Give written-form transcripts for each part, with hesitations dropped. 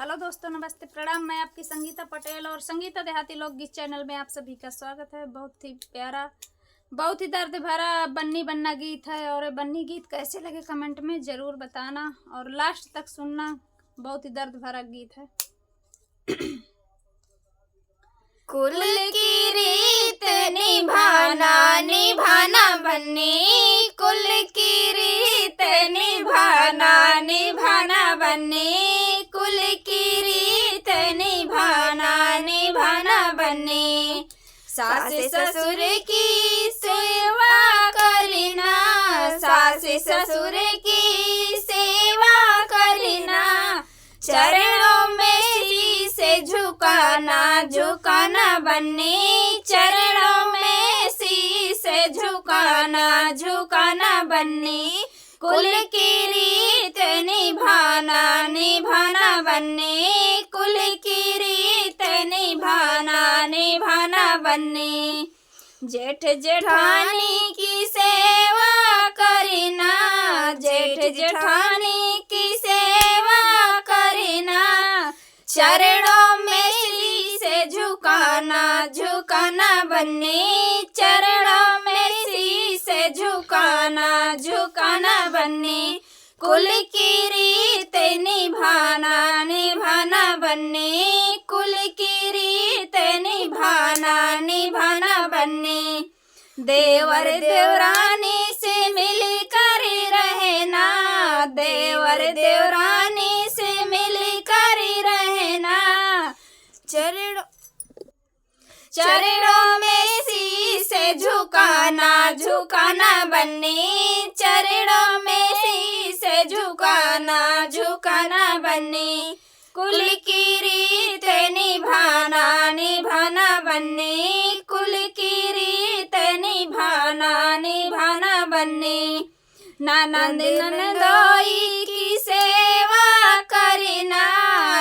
Hello दोस्तों, नमस्ते, प्रणाम। मैं आपकी संगीता पटेल और संगीता देहाती लोकगीत चैनल में आप सभी का स्वागत है। बहुत ही प्यारा, बहुत ही दर्द भरा बन्नी बन्ना गीत है और बन्नी गीत कैसे लगे कमेंट में ज़रूर बताना और लास्ट तक सुनना। बहुत ही दर्द भरा गीत है। कुल की रीत निभाना निभाना बन्नी, कुल की रीत निभाना निभाना बन्नी, कुल की रीत निभाना निभाना बन्नी। सास ससुर की सेवा करना, सास ससुर की सेवा करना, चरणों में शीश झुकाना झुकाना बन्नी, चरणों में शीश झुकाना झुकाना बन्नी। कुल की रीत निभाना निभाना बन्नी, कुल की रीत निभाना निभाना बन्नी। जेठ जेठानी की सेवा करना, जेठ जेठानी की सेवा करना, चरणों में शीश झुकाना झुकाना बन्नी, चरणों में शीश झुकाना झुकाना बन्नी। कुल की रीत निभाना निभाना बन्नी, कुल की रीत निभाना निभाना बन्नी। देवर देवरानी से मिलकर रहना, देवर देवरानी से मिलकर रहना, चरणों में शीश झुकाना झुकाना बन्नी, चरणों में शीश झुकाना झुकाना बन्नी। कुल की रीत निभाना निभाना बन्नी, कुल की रीत निभाना निभाना बन्नी। ननद ननदोई की सेवा करना,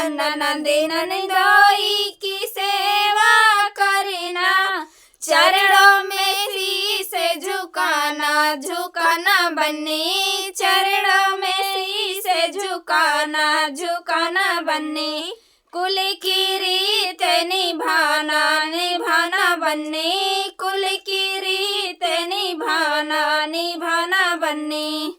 ननद ननदोई की सेवा करना, चरणों में शीश झुकाना झुकाना बन्नी, चरणों में शीश झुकाना झुकाना बन्नी। कुल की रीत निभाना निभाना बन्नी, कुल की रीत निभाना निभाना बन्नी।